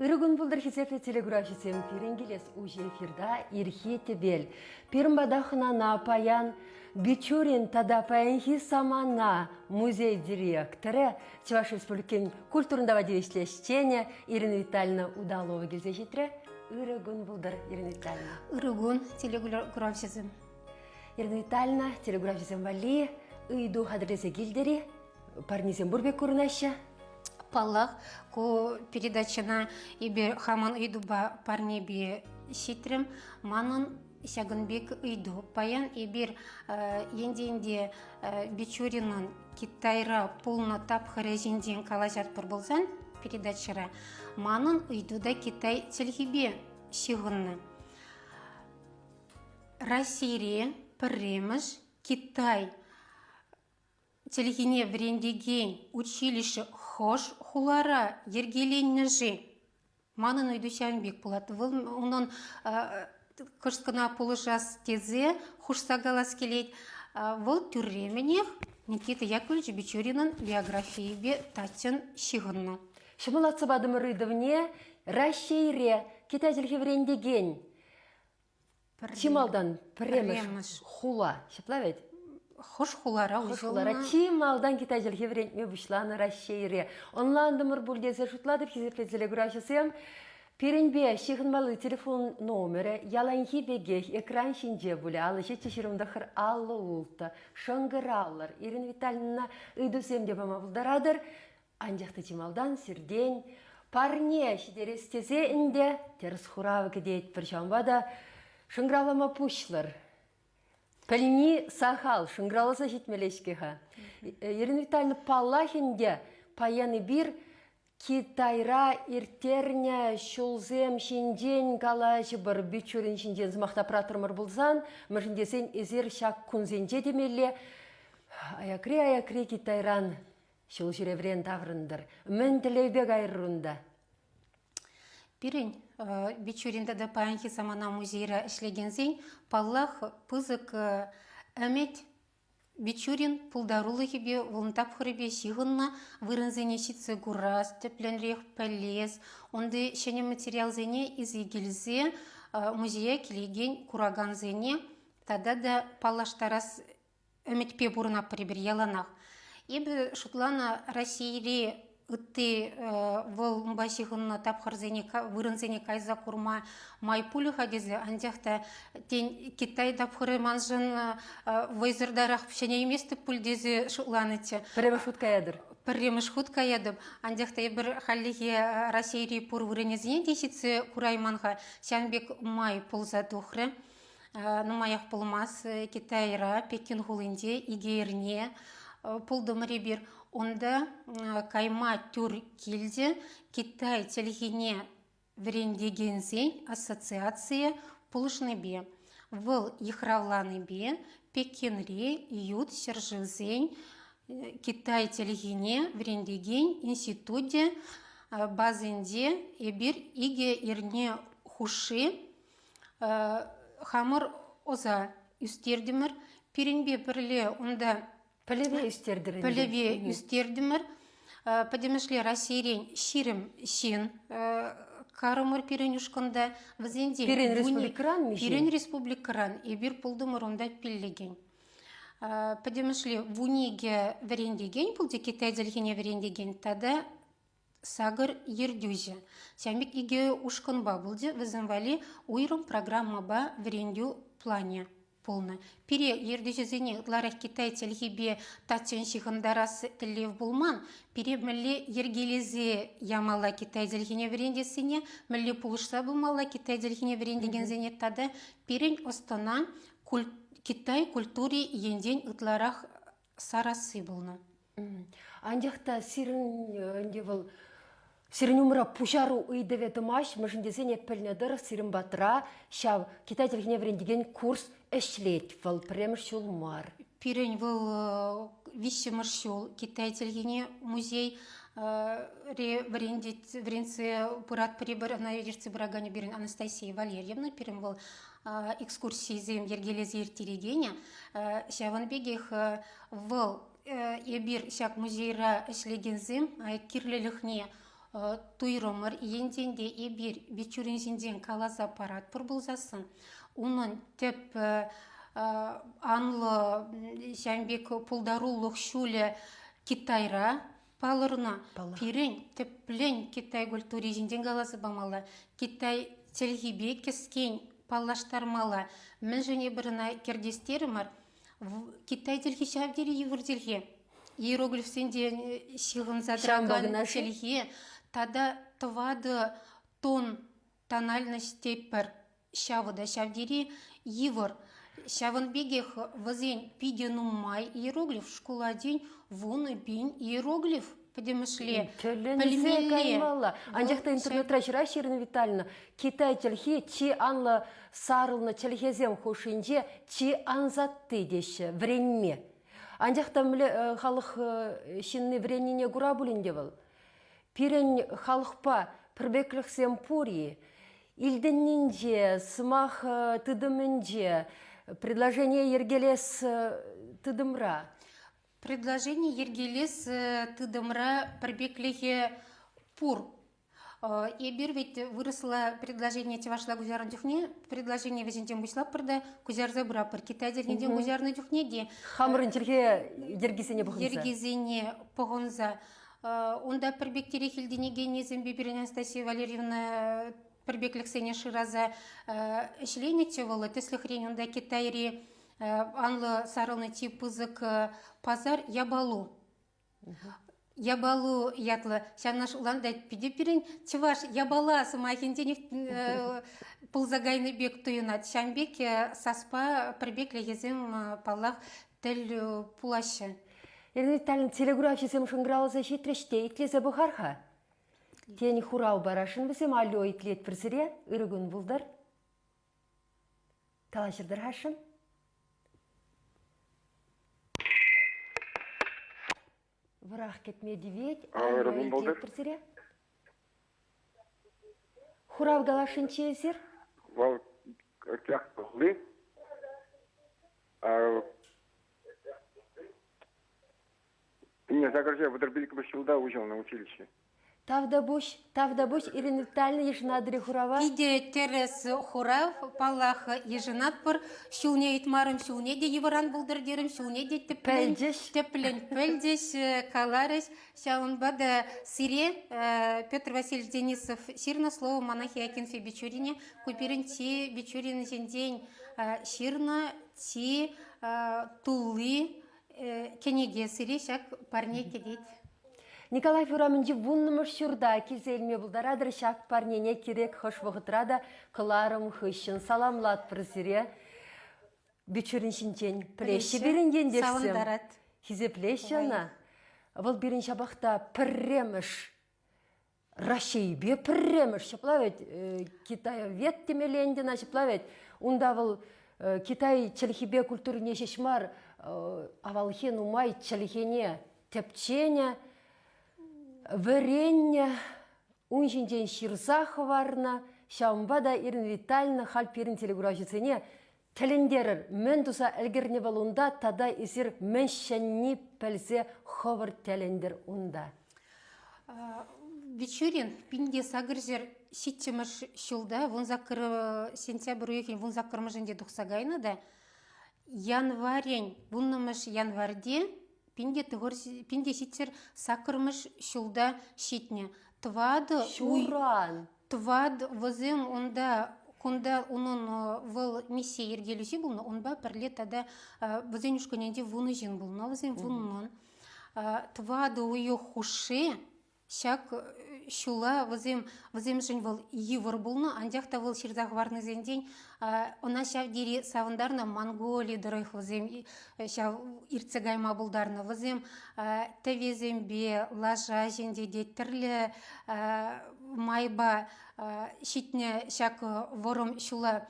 Иргун булдыр хизефе телеграфисем пиренгелес уже эфирда ирхи тебел. Пирмбадахна на паян Бичурин тада паянхи самана музей директоры Чуваш Республикин культурного деятельности Ирина Витальевна Удалова гельзежитре. Иргун булдыр Ирина Витальевна. Иргун телеграфисем. Ирина Витальевна телеграфисем вали. Иду хадресе гильдери. Парнисем бурбек курнаща. Паллах ко передачана ибе хаман иду ба парнеби ситрем манон сягынбек иду паян ибир енденде Бичуринын Китайра полно тапхара жинден калажат болсан передачара манон идуда Китай телхибе сигынны Россия премеш Китай телегине врендеген училище хош хулара ергеленнежи манын уйдущанбек булат унун кышкына полыжас тезе хушсагалас келейт вол тюременех Никита Яковлевич Бичуринын биографиебе тачын шигынны. Шымылатсы бадымырыдывне Россия Китай телеги врендеген Чималдан премеш хула. Шеплавет? Хош хулара ужылара. Чималдан Китай телеги врендме бушланы Россия. Онландымыр булдезе шутладып хизеплетеле гурашысым. Перенбе шигынмалы телефон номері яланхи бегех экран шинже буле алышы чеширымдахыр аллы улта шыңгыралар Ирина Витальевна ыдусем деп амавылдарадыр анжақты чималдан сирден парне шидерестезе инде терс хуравы кедейт бір шамбада шыңгыралама пушлар пәліни сахал шыңгыраласа жетмелешкеха Ирина Витальевна паллахинде паяны бір Китайра иртерня шулзем шинден калашы бір Бичурин шинден змақта пратырмыр болзан, мүріндесен ezер шак күнзенде демелі. Аякри Китайран шул жүреврен тағырындыр. Мін тілеубек айырырында. Пирень, Бичуринда да паянхи самана музейра ішлегензен, паллах пызык әмет Бичурин пулдарулы хибе волнтап хребе сигынна вырынзене шитсе гурас тепленрех пәлес онды шене материал зене изигилзе музея келеген кураган зене тада да палаштарас әметпе бурына прибір яланах. Ебі шутлана Россиире Үтті вол мбашығынна тапқырзене вырынзене кайза курма майпулы хадезе андяқта тен Китай тапқыры манжын вайзырдарақ пшене еместі пульдезе шуланыте. Премеш хуткаядыр. Премеш хуткаядыр. Андяқта ебір халлиге Россиире пур вырынезене десетсе курайманға сянбек май пулза тухры. Нумаяқ пулмас Китайра Пекин хулынде игерне пулдымыры бір. Онда кайма тюр килде Китай телегине врендегензен ассоциация пулышныбе. Выл ихравланыбе Пекинре ют сержызен Китай телегине врендеген институте базынде эбир иге ирне хуши хамыр оза үстердімір пиренбе бірле онда Пәлеве үстердімір. Падемешле Россиирен ширим шин карымыр пирен ұшқында. Пирен республикаран мешен? Пирен республикаран. Ебір пұлдымыр онда піллеген. Падемешле вуниге верендеген, пұлде Китай дәлгене верендеген, тада сағыр ердюзе. Сәмбек иге ұшқынба бұлде візімвали уйрым программа ба верендю плане. Полно. Пире ердежезене ларах Китай телхибе тачен шихандарас тілев болман, пире мүлі ергелезе ямала Китай телхине верендесіне, мүлі пулышса болмала Китай телхине верендеген зене тада пирен остана Китай культуре енден ұтларах сарасы болны. Андяқта Сирин умра пушару ыйдыве маш, mëжіндесене пілнедір сирин батыра, шав Китай телхине верендеген курс эшлет вал премеш шулмар. Пирень вал вище маршул Китай телгене музей вренце пырат прибор на верце брагане бирен Анастасия Валерьевна пирень вал экскурсии зем ергелезе иртирегене шаванбегех вал ебир шак музейра эшлеген зем кирлелихне туйромыр енденде ебир бичуринжинден калас аппарат пур булзасын. Унун теп анлы жәнбек пулдарулық шуле Китайра палырна пирен тепплен Китай культуре жинден каласы бамала. Китай телгибе кескен паллаштармала. Мен және біріна кердестерімар. Китай телги шабдері евірделге. Иероглифсенде шиғын задраган телге. Тада твады тон тональность теппер шавыда шавдері евір. Шавын бегех вазень пиденумай иероглиф школа день вон бин иероглиф. Подемышле, полимелле. Анжақта интернетра жыра Ширина Витальевна. Китай телхи чи анла сарылны телхезем хушинже чи анзатты деші вренме. Анжақта мілі халық шинны вреніне гура бұлінде был. Пирен халықпа пірбеклік семпурии, илденнінже, сымақ тыдымынже, предложение ергелес тыдымра. Предложение ергелес тыдымра пірбекліге пур. Ебір ведь выросло предложение тевашла гузярын дюхне, предложение везенден буслап пырда, гузярза брапыр. Китай дергенден гузярны дюхне де. Хамырын жерге ергезене бұғынса. Ергезене бұғынса. Онда пірбектері хилденеге незім бебір Анастасия Валерьевна пірбеклік сене шыраза ішлене тевалы. Теслі хрень онда Китайри анлы сарылны тип пызык пазар ябалу. Ябалу ятлы. Шанаш уланда пидепирин чеваш ябала самахинденек пылзагайны бек туюнат. Шамбек саспа прибекле езем палах тел пулашы. Ирина Витальевна телеграфисем шынгралыса шитреште итлесе бұхарха. Тені хурау барашын бізем алё итлет бірсіре үрігін бұлдар. Талашырдар хашын. Враг кетмеді вет, алё итлет бірсіре. Хурау галашын чезір? Вал как пылы. Меня загрузили, выдробили кабашилда, ужил на училище. Тавда буш, Ирина Витальевна ежнадри хурава. Иде терес хурав, палах еженат пыр, шулне итмарым, шулне де еваран булдырдерым, шулне де теплен, пельдеш, каларыш, шаунбада сире, Петр Васильевич Денисов, ширно слово монахи Акинфе Бичурине, купирин ти Бичурин день ширно ти тулы, кенеге сире, шак парне кедет. Николай Фюраминжи вуннымыш шурда кизелме булдар адрышак парнене керек хош вғытрада қыларым хыщын саламлат прызире Бичурин шинчен плеші берінген дерсім. Хизе плешіна. Вол берін шабақта пірреміш. Рашейбе пірреміш. Шаплавет Китая вет темелендена шаплавет. Унда вол Китай чалхибе культурне шешмар авалхен умай чалхене тепчене. Варенье, унжинден ширзах варна, шамбада Ирина Витальевна хальпирин телеграфицене телендерер мендуса элгерне валунда тада изир меншенни пелзе ховар телендер унда. Бичурин пинде сагыржер ситчемыш шулда, вон закыр сентябрь уекен, вон закырмыженде духсагайна да. Январень, вуннымыш январде, Пинде ситер сакырмыш шулда шитне. Шуран. Твад возым онда, кунда унун выл миссия ергелюси был, он ба перле тада возенюшка ненде вуны жин был, но возем вунун. Твад уё хуши, шак шула возем жин был евр был, но андяхта выл ширзах варны зендень, она шав дири савандарна Монголии дырых возем шав ирцегайма булдарна возем тевезем бе лажа женде детерле майба шитне шак вором шула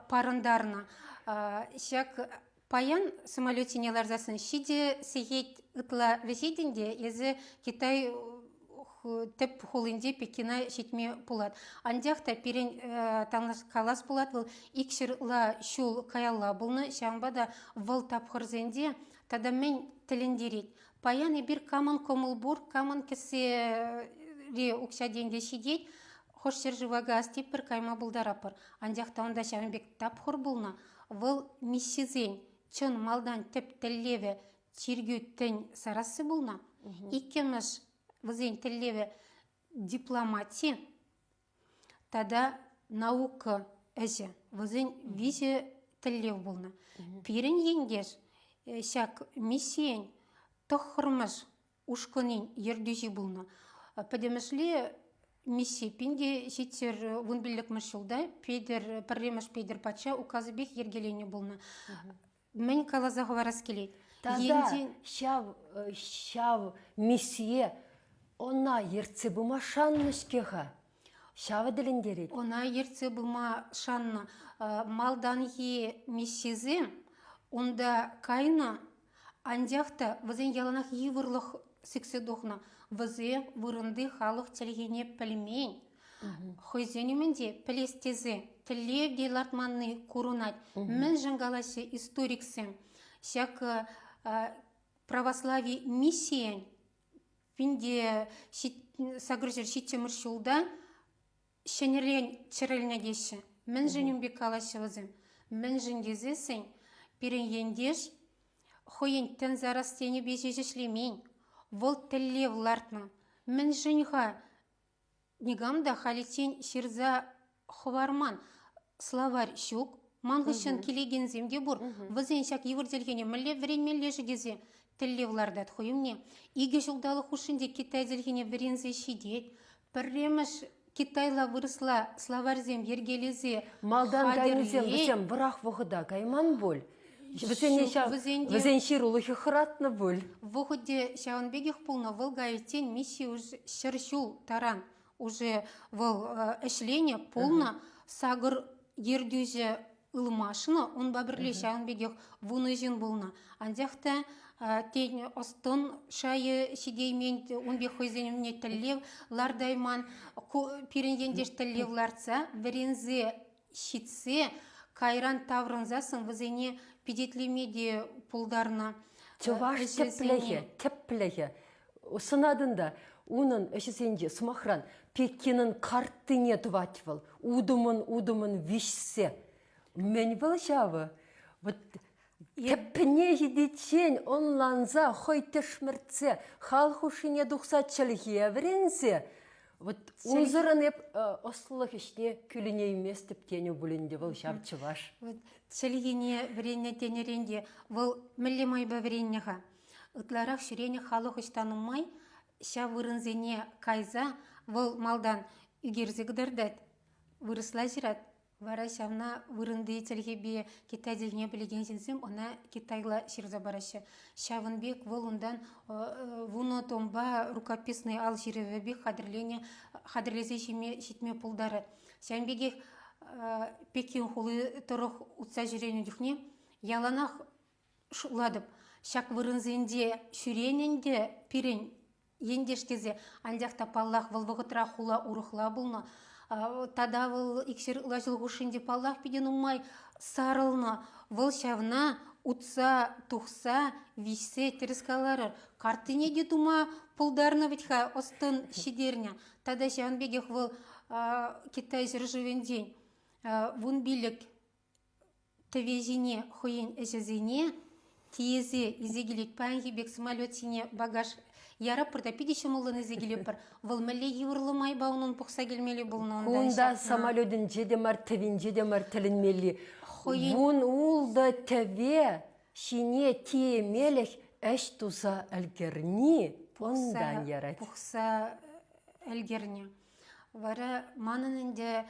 парандарна шак паян самолете не ларзасын шиде сеет ытла весетинде езі Китай теп холинде Пекина шитме пулат. Андяхта перен танлас калас пулат был икширла шул каялла булны шамбада выл тапхырзенде тада мен телендерит. Паян бир каман комылбур, каман кесе ре укся денде сидеть, хош серживага астип бір кайма бұлдарапыр. Андяқта онда шамбек тап хор бұлна, выл миссизен, чын малдан тіп тіллеве тергю тін сарасы бұлна. Иккеміш візен тіллеве дипломатия, тада наука әзі, візен визе тіллев бұлна. Пирен ендеш, сяк миссиен, тоқырмыш ушконин ердюзи бұлна. Падемішлі миссия пинде сетер вунбілік мүшілді, пейдер, пірреміш пейдер патша указы бек ергелені бұлна. Мен калаза ғыварас келейді. Тада шав миссия она ерце бұма шаннышкеға. Шавы діліндерейді. Она ерце бұма шанна. Малдан е миссизі, онда кайна, андяқта візен яланақ евырлық секседоқна. Візе вырынды халық телгене пілмейн. Хойзенеменде пілестезе, тілев дейлартманны курунат. Мен жаңгаласы историксен. Сяк православие миссиян, пинде сагрызер шиттемір шулда, шенерлен чырылына деші. Мен женім бекаласы візім. Мен жендезесен, перен ендеш, хойен тен зараз тені безежешлемейн. Вол тіллев лартна. Мен женіға негамда халитен шерза ховарман. Словарь шук, маңғышын келеген земде бұр. Візен шак евірделгене мүлі вренмелі жігезе тіллев лардат хойымне. Иге жылдалы хушынде Китай делгене врензе шидет. Пірреміш Китайла вырысла словарзем ергелезе Малдан кайнызем візем бұрақ вғыда кайман бол. Візен шир ұлығы қыратны бол. Вғыде шауынбегех пулна вылгайтен миссия уже шыршул таран. Уже выл әшлене пулна сағыр ердюзе ылмашына, он бабірле шауынбегех вунызен болна. Андяқта тен остын шайы сидеймен он бек хойзенімне тіллев лардайман перенгендеш тіллев ларца вірензе шитсе кайран таврынзасын візене педетлемеде пулдарына Чуваш тепплеге. Сынадында унын өшісенде смахран пеккенін карттыне туватвал. Удумын вишсе. Мен был шавы. Вот теппіне едетен онланза хойты шміртсе, халхушыне дұқсатчылығы врензе. Вот ұзырын еп ослық ішне күліне емес тіптені бүлінде бұл шав чуваш. Чылгене врене тенеренде вол міллемай ба вренеға. Ытларақ шүрене халық іштанымай, ша вырынзене кайза вол малдан үгерзе гыдырдат. Вырысла жират. Вара шавна вырынды телгебе Китай дегене білеген сенсем, она Китайла ширза барашы. Шавынбек вол ондан вуно томба рукописный ал жиревебек хадырлезе шитме пулдары. Шавынбегек Пекин хулы тұрық ұтса жүрені дүхне, яланақ шуладып, шак вырынзенде шүрененде пирен ендештезе, андяқта паллах вылвығытра хула урықла бұлна, тада выл икшер лажыл ғушынде паллах пиден умай сарылна, выл шавна ұтса, тұқса, вишсе, терескалары, картыне де тума пулдарны витха остын шидерня, тада шавынбегек выл Китай жыржывен день. Вун билік тәвезіне хойын әжізіне, тиезе изегелек пәңгебек самолетіне багаж ярап бұрда педеші мұлын изегелеп бір. Выл мәлі евырлымай бауынын бұқса келмелі бұлын. Хунда самолетін жедемар, тәвен жедемар тілінмелі. Вун улда тәве шіне тиемелік әш тұза әлгерні ондан ярат. Бұқса әлгерні. Вара манынынде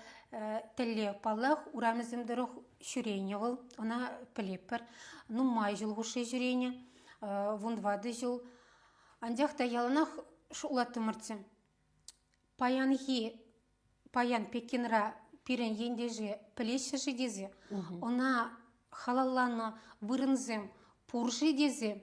тілі палақ урамызымдырық шүрейне ол, она пілепір. Нумай жыл ғұшы жүрейне, вундвады жыл. Андяқта ялынақ шулаттымырцы. Паян пекінра пирен ендежі пілеші жидезе. Она халалланы вырынзым пуржи дезе.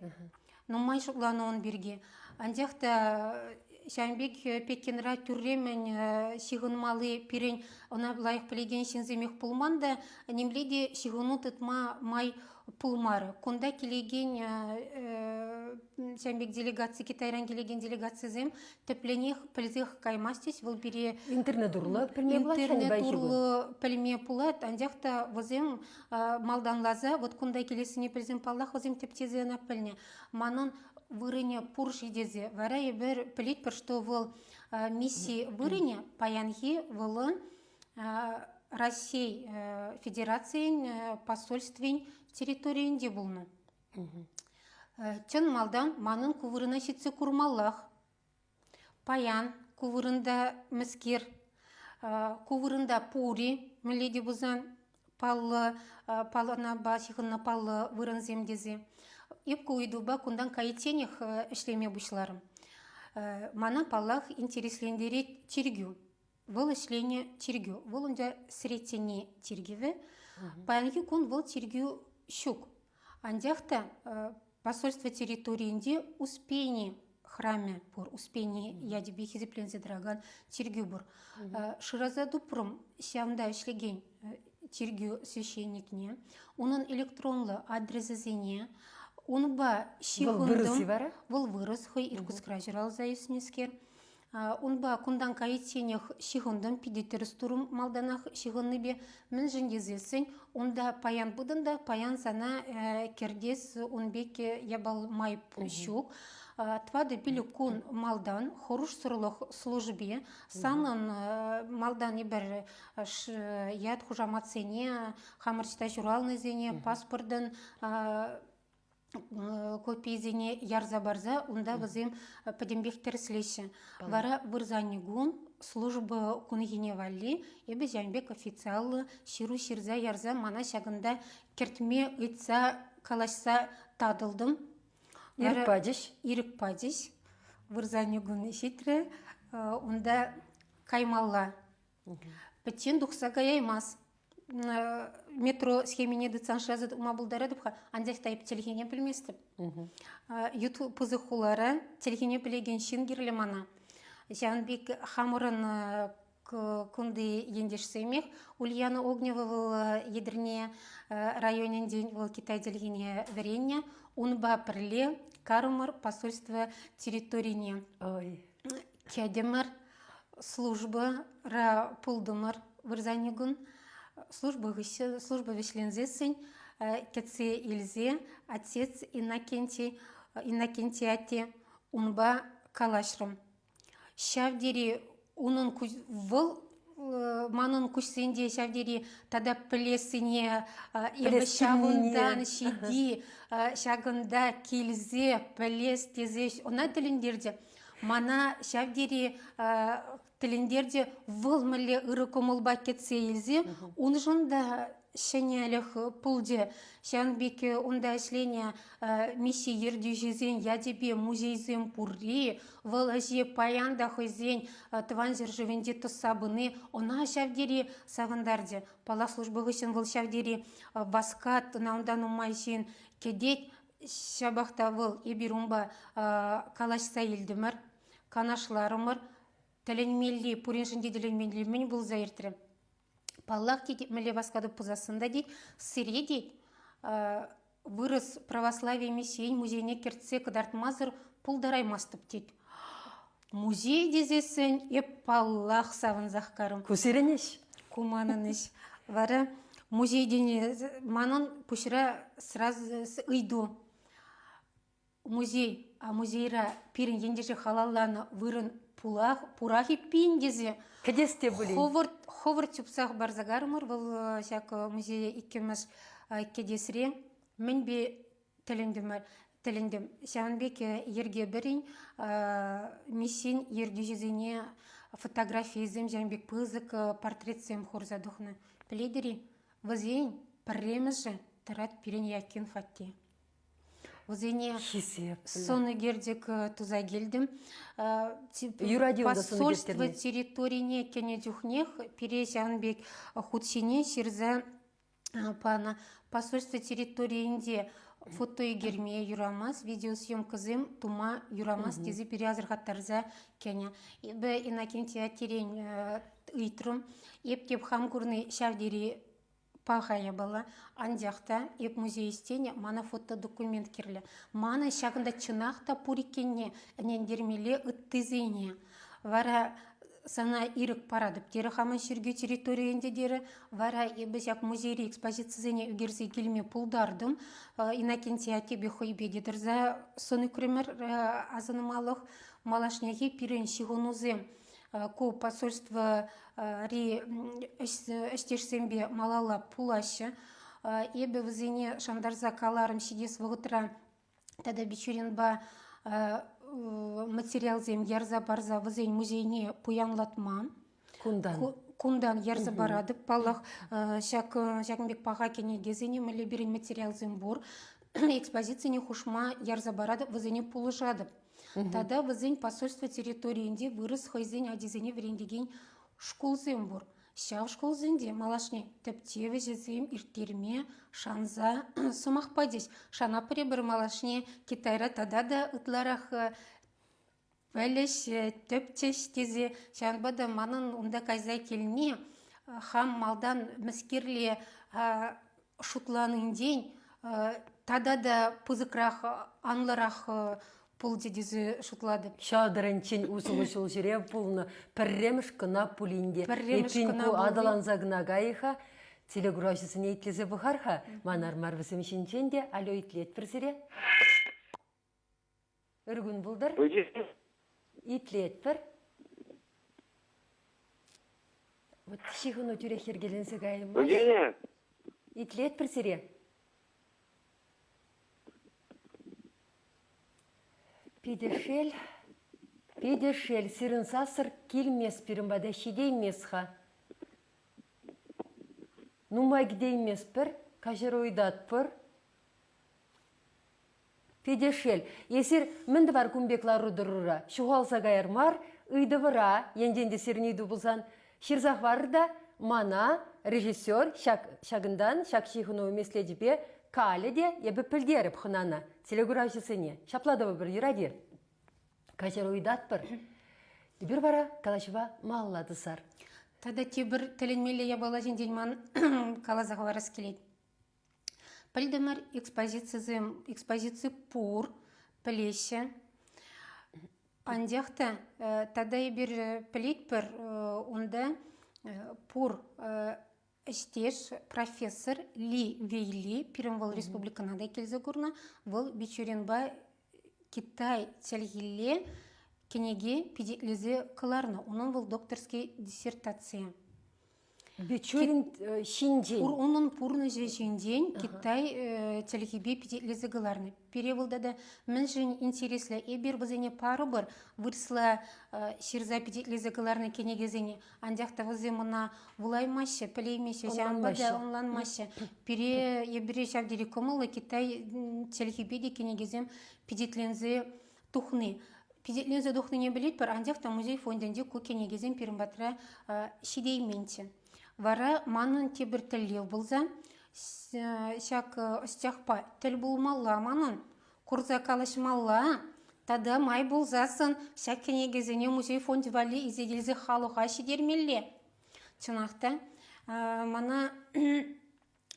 Нумай шуланы он берге. Андяқта Шамбек пекенра түрремен сигынмалы пирен она лайық пілеген сенземек пулманда, немледе сигыну тұтма май пулмары. Конда келеген сәмбек делегация Китайран келеген делегациязем тепленех пілзех каймастес вол бире Интернет урлы пілме бұлат және интернет байжы бұл. урлы пілме пулат андяқта возем малданлаза вот кундай келесіне пілзем паллах возем тептезена пілне манын вырыне пурши дезе вара ебір пілет бір что вол миссии вырыне паянхи волын Россия Федерациян посольствен территориинде болны. Чын малдан манын кувырына шитсе курмаллах. Паян кувырында міскер, кувырында пури, міледи бузан паллы на басихынна паллы вырын земдезе. Епку уйдуба кундан кайытсенех ішлеме бұшларым. Мана паллах интереслендерет тергю. Вол ішлене тергю. Вол онда сретене тергеві. Паянки кун вол тергю щук. Андяхта посольство территориинде успение храме пор, успение ядебе хизеплензе драган тергю бур. Ширазаду пром сямда ішлеген тергю священникне. Onun электронлы адресізене. Он ба шихындым. Вол вырыс хой иркутскра жирал заюснескер. Он ба кундан кайытсенех шихындым пидетерстурум малданах шихынныбе мен жендезесен. Онда паян будында паян сана кердес унбеке ябал майп щук. Твады билі кун малдан хоруш сырлық службе санын малдан ебір яд хужаматсене хамырчта журалны зене паспордын копизене ярза барза, унда бізім падембек терслеші. Вара вырзаны гун службы кунығіне валли, ебі жәнбек официалы ширу ширза ярза мана шагында кертме ұйтса калашса тадылдым. Ирік падиш. Вырзаны гун шитрі, унда каймалла. Пәтен дұқса гаяймас. Метро схемине дыцан шазыд умабылдары дұпқа, андяк тайып телегене білместіп. Юту пызықулары телегене білеген шингерлі мана. Жанбек хамырын күнді ендешсемек, Ульяна Огнева едірне районен ден ол Китай телегене веренне, унба пірле карумыр посольство территорине. Кәдемір служба ра пулдымыр вырзанегін. Служба вешлензесень, кетсе Ильзе, отец Иннокентий унба калашрым. Шавдери унын выл манын кушсенде шавдери тада плесине ебі шавындан шиди шагында келзе плес тезеш она тіліндерде. Мана шавдери тіліндерде вылмылы ұры комылба кетсе елзе, он жында шәнелік пұлде. Шәнбеке онда әшлене миссия ердюжезен ядебе музейзен пұрри, выл әже паянда хойзен тванзер живенде тұсабыны, она шавдері сағындарде. Пала службы ғышын выл шавдері баскат наундан умайшын кедет шабақта выл ебірумба калашса елдімір, канашларымыр, тәленмелі, пұреншінде тәленмелі мен бұл зайыртыры. Паллах дейді, мәлі басқады пұзасында дейді, сире дейді, вырыс православие месейін музейіне кертсе кыдартмазыр пұлдарай мастып дейді. Музей дезесін, еп Паллах савын заққарым. Көсеренеш? Куманыныш. Вары музейден манын пұшыра сразу ұйду. Музей, а музейра пирін ендеше халалланы вырын пурахи пиндезе. Кәдесте бұлейн? Ховыр тюпсақ барзагарымыр, бұл шак музейе иккеміз кәдесіре. Мен бе тіліндім. Шанбек ерге бірін миссин ердюжезіне фотографизм, Жанбек пызык портретсем хорзадухны. Пледери, вазейн премежі тарат пирен якин фатте. Вазейне соны гердек туза келдім. Посольство территорине кене дюхнех, пере Жанбек худсине ширза пана. Посольство территориинде фото егерме юрамас, видеосъемкызым тума юрамас тези переазырғаттарза кене. Иннокентия терен ыйтрым, ептеп хамкурны шавдери пағая бала, андяқта еп музей істене, мана фотодокумент керлі. Мана шағында чынақта пурикенне, әнендермеле үттізене. Вара сана ирік парадып, дері хаман шерге территориенде дері, вара ебіз як музейри экспозицияне үгерзе келме пулдардым, Иннокентий Атебе хойбеде дырза соны күремер азынымалық малашнеге пирен шигонузе ко посольство ри эштешсембе малала пулашы, ебе візене шандарза каларым шидес вғытра тада бичуренба материал зем ярза барза візен музейне пуянлатма. Кундан ярза барады, палах шакмбек паға кене кезене мүлі берен материал зем бур, экспозицияне хушма ярза барады, візене пулышады. Тада візен посольство территориенде вырыс хойзен адизене верендеген школ зем бур. Шав школ зенде малашне тәптеве жезем иртерме шанза сумақ падес. Шана пыре бір малашне Китайра тада да ытларах вәлеш тәптеш тезе шанбада манын онда кайза келіне хам малдан міскерле шутланын день тада да пызықрақ анларақ пул дедізі шутлады. Шадырынчен усылышыл жүре пулны пірреміш кына пулинде. Епинку адаланза гына гайыха, телеграфисіне итлезе бұхарха, манар марвысым шинченде, алё итлет бірсіре. Үргін бұлдар? Итлет бір. Вот шиғын өтірек ергеленсі гайым. Итлет бірсіре. Педешел, сирын сасыр келмес пірімбада шедеймес ха. Нумай гдеймес пір, кажыр ойдат пір. Педешел, есір мінді бар күмбеклар ұдырыра, шуғалса ғайырмар, ұйды вара, енденде сирнейді бұлсан, шырзақ варда, мана, режиссер, шағындан, шақ шиғыну меследібе, каледе, ебі пілдеріп хынана, телеграфисыне, шапладығы бір юраде. Кажыр ойдат бір. Дебір бара, калашыва маллады сар. Тада тебір тілінмелі ябала женден ман калазаға варас келеді. Пілдімір экспозиция пур, пілесі. Андяқта, тада ебір пілет бір, онда пур Эштеш профессор Ли Вейли, Пермвал Республиканада келзе көрна, вол бичуренба Китай тельгилле кенеге педиклезе кыларна. Onun вол докторский диссертация. Бичурен шинден. Onun пурны же шинден Китай тельгебе педиклезе кыларна. Переволда да мен жен интересле эбер бізене пары бір вырсла ширза педиклезе кыларна кенегезене. Андяқта візе мұна вулаймашы, пілеймеші, жамбада онланмашы. Пере ебіре шавдері комылы Китай тельгебе кенегезем педиклензе тухны. Педиклензе тухны не білет бір, андяқта музей фонденде көкенегезем перімбатыра шидейменте. Вара манын тебір тіллеу болза, шак остяқпа тіл болмалла манын, курза калашмалла, тада май болзасын, шак кенегезене музей фонде вали изеделзе халуға шидермелле. Чынақта, мана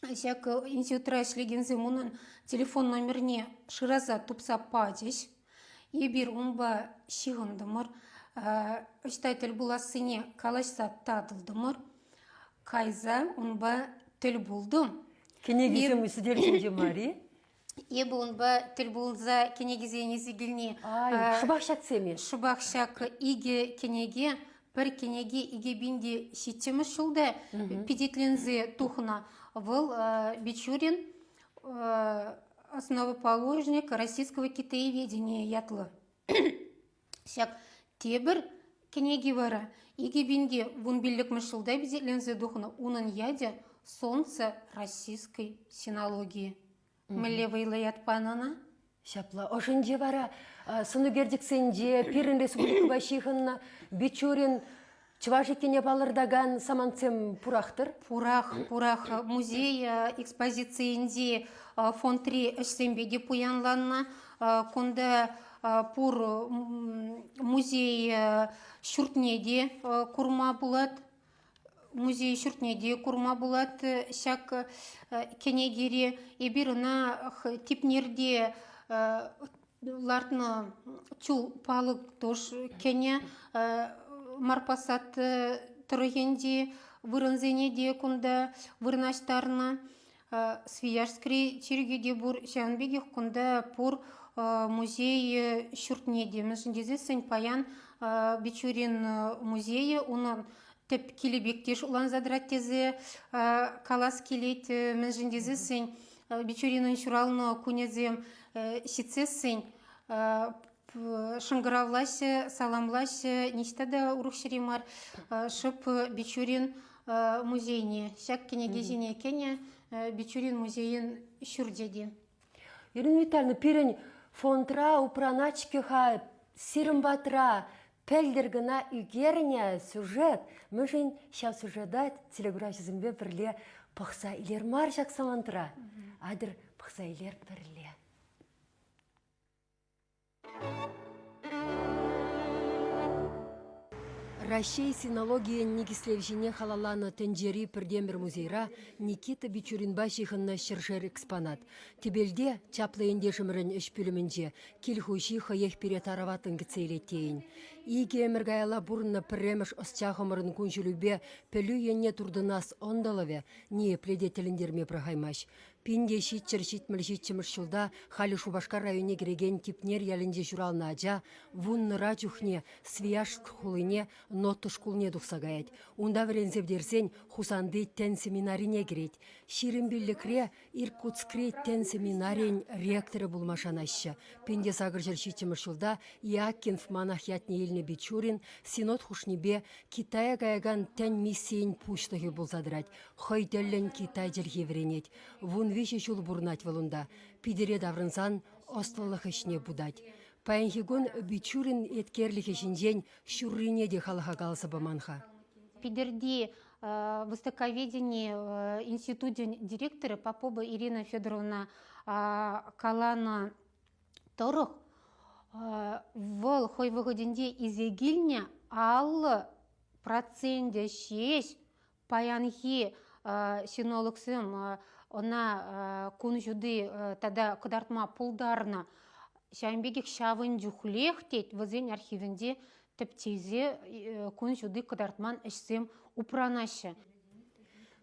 шак институтра ішлегензе мұнын телефон номеріне шыраза тупса падеш, ебір ұнба шиғындымыр, үштайтыл бұласыне калашса тадылдымыр, кайза ұнба тіл бұлдым. Кенегезе мүсідерген жемари? Ебі ұнба тіл бұлза кенегезе незігіліне. Шыбақ шак семе? Шыбақ шак иге кенеге, бір кенеге иге бінде шеттемі шылды, педетлензе тухына. Выл Бичурин, основоположник российского китаеведения ятлы. Шак тебір кенеге вара. Иге бінде вун биллік мүшілді бедетлензе тухына. Унын яде солнце российской синологии. Мүлі вайлаят панана? Шапла, ошынже бара, сынугердіксенде, Пирин Республика шиғынна, Бичурин, Чывашекене балырдаган саманцем пурақтыр? Пурах. Музей экспозициенде фон 3 әшсембеде пуянланна, конда пур музей шүртнеде курма булат, музей шүртнеде курма булат шак кенегери эбирына типнерде лартны чул палык тош кене марпасат тұрыгенде вырынзенеде кунда вырнаштарына Свияжскри чиргеде бур шанбегих кунда пур музей шүртнеде мыжындезе сен паян Бичурин музейі оның теп келебектеш улан задраттезе калас келет мыжындезе сен Бичуринын шуралны кунезем шитсесен шыңгыравлашы, саламлашы, ништада урухшеримар шып Бичурин музейне. Шак кенегезине кене Бичурин музейін шүрдеди. Ирина Витальевна, пирень фонтра упраначкиха сирымбатра пәлдергіна үгеріне сюжет. Мүшін шау сюжетат телеграфия зімбе бірле пықса илер мар жақсамантыра. Адыр пықса илер бірле. Россия синология негислевжине халаланы тенджери пірдемір музейра Никита Бичуринба шихынна шыршыр экспонат. Тебелде чаплы ендешімірін үш бүлімінде келхуши хаях пере тараватын гіцейлеттейін. Иге әміргайла бұрынна піреміш осчахымырын күншілубе пөлі енне турдынас ондалаве не пледетеліндерме прахаймаш. Пинде шитчер шитміл шитчіміршілда халі Шубашкар районе кереген типнер ялінде журална ажа, вунныра чухне Свияжск хулыне нотты шкулне дұқсағайд. Унда врензевдерсен хусанды тен семинарине керет. Ширімбілікре Иркутскре тен семинарин ректоры булмашанаща. Пинде сағыржыр шитчіміршілда Иакинф манахятне еліне Бичурин синод хушнебе Китая гайган тен миссиен пуштығы бұлзадырад. Хойделлен Китай жерге веренет. Вун виші шул бурнать валунда. Пидере даврынсан остлылық ішіне будать. Паянхигун Бичурин еткерлік ішінжен шуррине де халыға қалысы баманха. Пидерди востоковедение институте директора Попова Ирина Федоровна Калана Торох вол хой выходенде изегильня ал проценте 6 паянхи синологсым она кун жуды тада кыдартма пулдарна шамбегих шавын жухлехтет вазен архивінде тіптезе кун жуды кыдартман ішсем упранашы.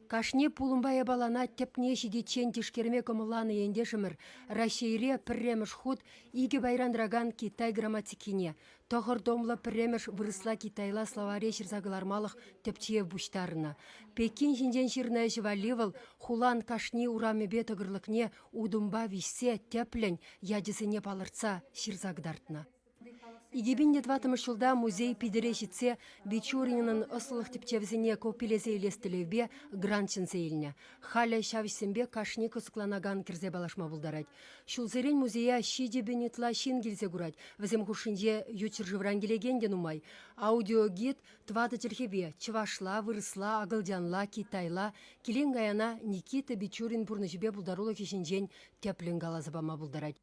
Кашне пулымбая балана тепне шидечен тишкерме комыланы ендешімір Рашейре пірреміш худ иге байрандраган Китай грамматикине. Тоғыр домлы пірреміш вырысла Китайла словаре шырзағылармалық тепчие буштарына. Пекин жинжен шырна жываливал хулан кашне урамебе тұғырлықне удумба вишсе теплен ядесіне палырца шырзағдартына. Игебинде 20 жылда музей пидерешітсе Бичуринның ұсылық тіпчевзіне көпілезе елестілеубе гранчын сейіліне. Халя шавишсенбе кашни кысықланаган кірзе балашма бұлдарад. Шулзерен музея шиде бенетла шин келзе күрад. Візем хушинде ючыр жывран келегенде нумай. Аудиогид твады жерхебе чывашла, вырысла, агылдянла, китайла. Келен гаяна Никита Бичурин бұрнышыбе бұлдарулы кешінжен теплен галазыбама бұлдарад.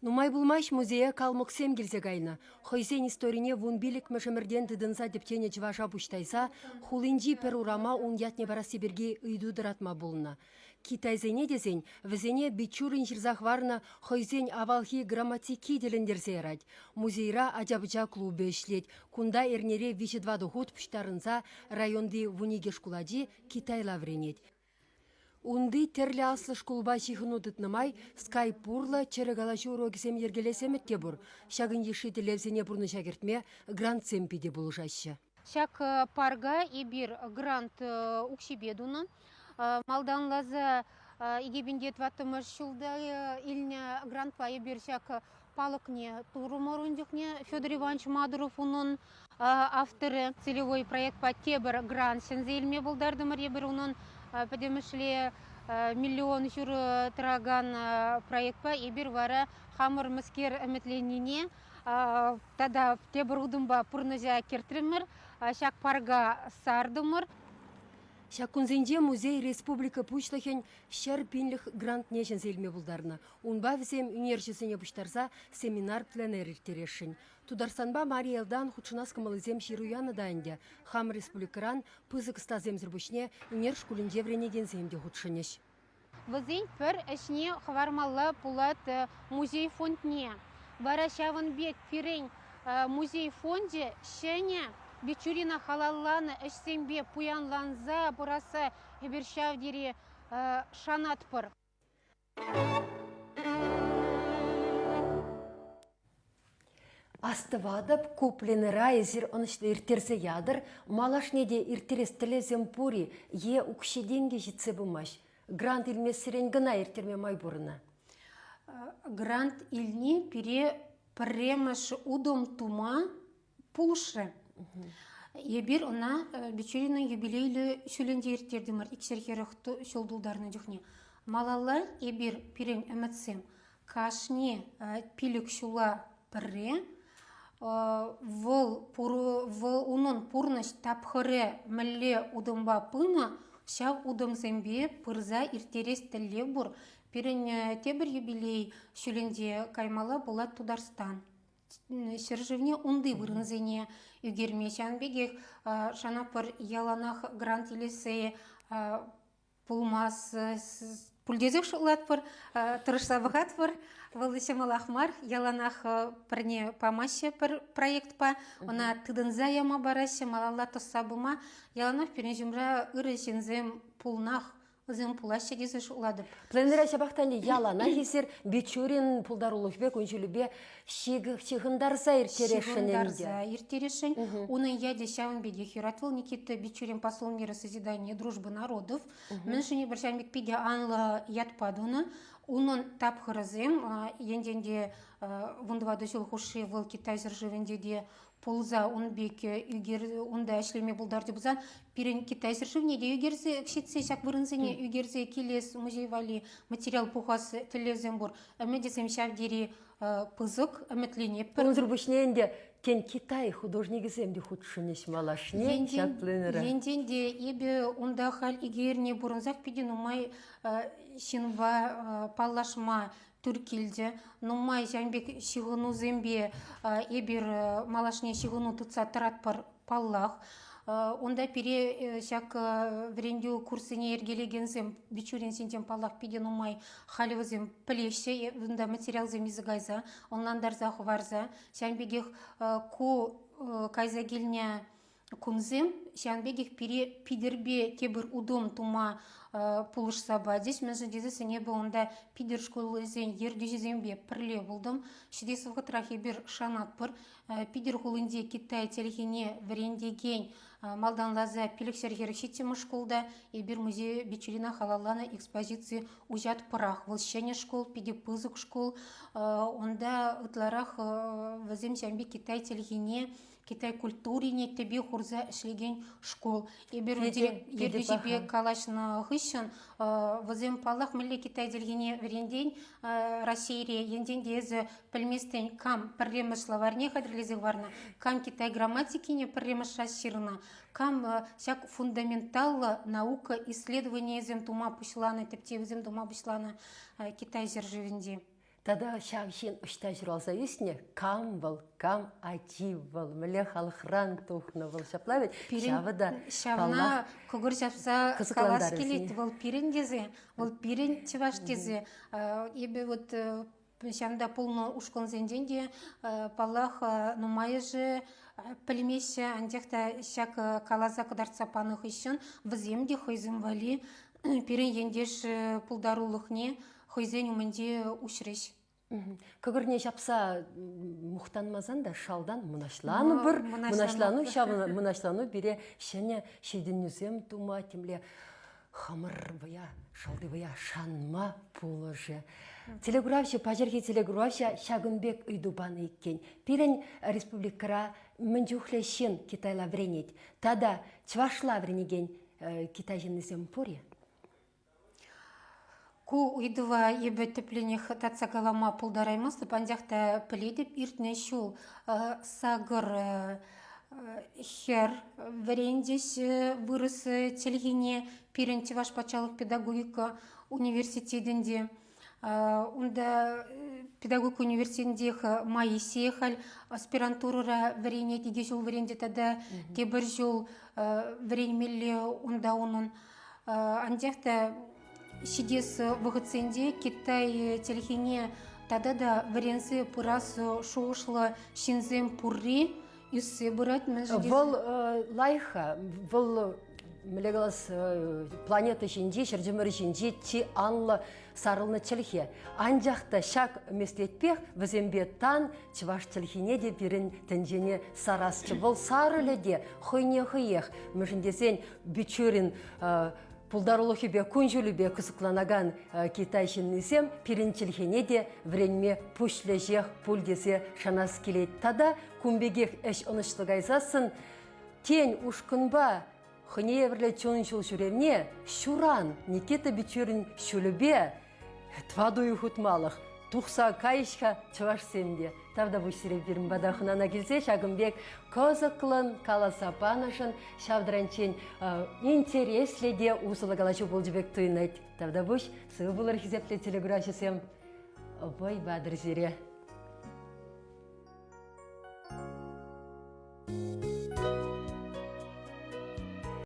Нумай булмаш музея калмықсем келзе гайна. Хойсен историне вун билік мәшімірден тыдынса дептене чываша пуштайса, хулинжи пер урама ун ятне барасиберге үйду дыратма булна. Китайзене дезен, візене Бичурин жирзахварна хойсен авалхи грамматики делендерсе ерад. Музейра аджабыча клубы ішлет. Кунда эрнере виші 2 доход пуштарынса районды вуниге шкулади Китайла вренет. Унды терлі аслы шкулба шихыну дытнымай, скайпурла чырыгалашы урогисем ергелесеметте бұр. Шагын ешіті левзене бұрны шагертме грант семпиде бұлышашы. Шак парга и бир грант укшибедуны. Малданлазы игебінде 20 жылда илне грант пайы бир шак палықне туруморундюхне Федор Иванович Мадуров унын авторы целевой проект по тебір грант шензелме бұлдардымыр ебір унын Подемышле миллион жүр тұраган проектпа ебір вара хамыр мүскер әметленіне тада тебір удымба пұрнызя кертірімір, шак парга сардымыр. Шакунзенде музей республика пучлахен шар пинлих грант нешен зелме булдарна. Унба візем унерчесене буштарса семинар пленер иртерешін. Тударсанба Мариэлдан хучынас кымалызем шируяны дайынде. Хам республикаран пызык стазем зірбушне унер шкулінде вренеген земде хучынеш. Візен пір ішіне хвармалы пулат музей фондне. Бара шавынбек пирен музей фонде шене Бичурина халалланы ішсембе пуянланза бурасы ебершавдері шанатпыр. Астывадып купленера езір онышлы иртерсе ядыр, малашнеде иртерестілі земпури е укшеденге жетсе бұмаш. Грант илмесірен гына иртерме майбурына. Грант илни пире премеш удом тума пулшы. Ебір она Бичурина юбилейлі шөленде иртердімір иксерхеріқті шөлдулдарына жүхне. Малалар ебір пирен әмітсем кашне пилік шула пірре, выл унын пурныш тапхыре мүлле удымба пына, шав удымзембе пырза иртерес тілі бұр. Пирен тебір юбилей шөленде каймала бұла Тударстан. Сержевне унды вырынзене үгерме шанбегек шанапыр яланах грант илесе пулмас пульдезек шулатпыр тұрышсабығатпыр вылыше малахмар яланах пірне памаще пір проект па она тыдынза яма бараще малалла тоссабыма яланах пирне жумра ырышензем пулнах Өзім пулаще дезі шуладып. Пленера шабақтаны ялана хесер Бичурин пулдарулықбе көншілібе шиғындарса иртерешін. Оны яде шауын беде хиратвыл Никита Бичурин посол мира созидания дружбы народов. Мен шыне біршанбек пиде анлы ятпадуны. Унын тапхырызым, енденде вундывады жыл хуши выл Китай зіржівінде де полза он беке үгер онда әшлеме бұлдарды бұзан пирен Китай зіржівіне де үгерзе кшетсе шак вырынзене үгерзе келес музей вали материал пухас тілезем бұр. Әмедесем шавдері пызык әметлене пір. Онзыр бұшнеенде кен Китай художники земде худшынеш малашне шак пленера. Енденде ебе онда хал игерне бұрынзақ педен умай шинва паллашма Түркилде, нумай жәнбек шиғыну зембе ебір малашне шиғыну тұтса таратпар паллах. Онда пире шак врендю курсыне ергелеген зем Бичурин сентем паллах пиден умай халивы зем плеше, онда материал зем изыгайза, онландар заху варза. Жәнбегех ку кайза гелня кунзем, жәнбегех пире пидербе тебір удом тума пулышса ба. Здесь мен жадезесі не бұл онда пидер школы зен ердежезембе пірле болдым. Шедесі вғытрахи бір шанат бір. Пидер ғылынде Китай телехене врендеген малдан лаза пиліксергері шеттемі школда и бір музей Бичурина халалана экспозиции ужат пырах. Волшение школ, пиде пызык школ. Онда ытларах вазем жәнбе Китай телехене Китай культурине тебе хурза эшлеген школ. И беру ердежебе калашны хыщын, вазем палах милли Китай дельгене веренден Россия енден дезі пілместен кам пірремі словарне қадірлезі варна, кам Китай грамматикине пірремі шашырына, кам сяк фундаменталлы наука исследование зем тума пушланы, тепте зем тума пушланы Китай зержевенде. Тада шағышын ұшта жүралса үстіне кам был, кам ачи был, мүлі халықран тұхны был шаплавет. Шавна күгір шапса қалас келет, ол пирен дезе, ол пирен чеваш дезе. Ебе вот шамда полно ушкон зенденде, палах нумайы же пілмеші, андекта шак калаза кадарца панық ішін, віземде хойзым вали, пирен ендеш пулдарулықне, хойзен умінде ушреш. Көгірне жапса мұқтанмазан да шалдан мұнашлану бір, мұнашлану біре шәне шейден үзем тума темле хамыр бұя, шалды бұя шанма пулыжы. Телеграфшы, пажерге телеграфшы Шагынбек үйдубаны еккен. Пирен республикара мүндюхлешін Китайла вренет. Тада чвашла вренеген Китай жынызем пуре. Ку уйдыва ебе тепленех тацагалама пулдараймыз, пандяхта піледіп иртне шул сагыр Хер варендис вырыс телгене пирен Чуваш патшалық педагогика университетінде. Онда педагогика университетінде майысехал аспирантура варене теге жол варенде тада тебір жол варемелі онда оның. Андяқта шидес вғыценде Китай телгене тада да варенсы пырас шоушлы шинзем пурри Юссы бұрат Вол лайха, вол млегалас планета жинди, шердемір жинди, ти анлы сарылны чілхе. Анжақта шак меслетпех, візембе тан, чываш чілхене де бірін тінжене сарасчы. Вол сарылы де, хойне хыех, мүшіндесен бючурин пулдарулухи бе күнжулі бе күсікланаган Китайшын несем, пиринчілхене де вренме пушлежех пульдесе шанас келет. Тада күмбегех әш оныштығайзасын, тен ушкынба хыне еврле чоныншыл жүревне шуран Никита Бичурин шүлібе твадуы хутмалық. Тухса кайышка чываш семде. Тавда bu сиребдерін бадахынана келсе, Шагымбек козықлын каласапанышын шавдыранчен интересле де усылы галачу болжыбек тыйнайт. Тавда бұш сығы бұлар хизепле телеграфиясем. Обой бадыр зире.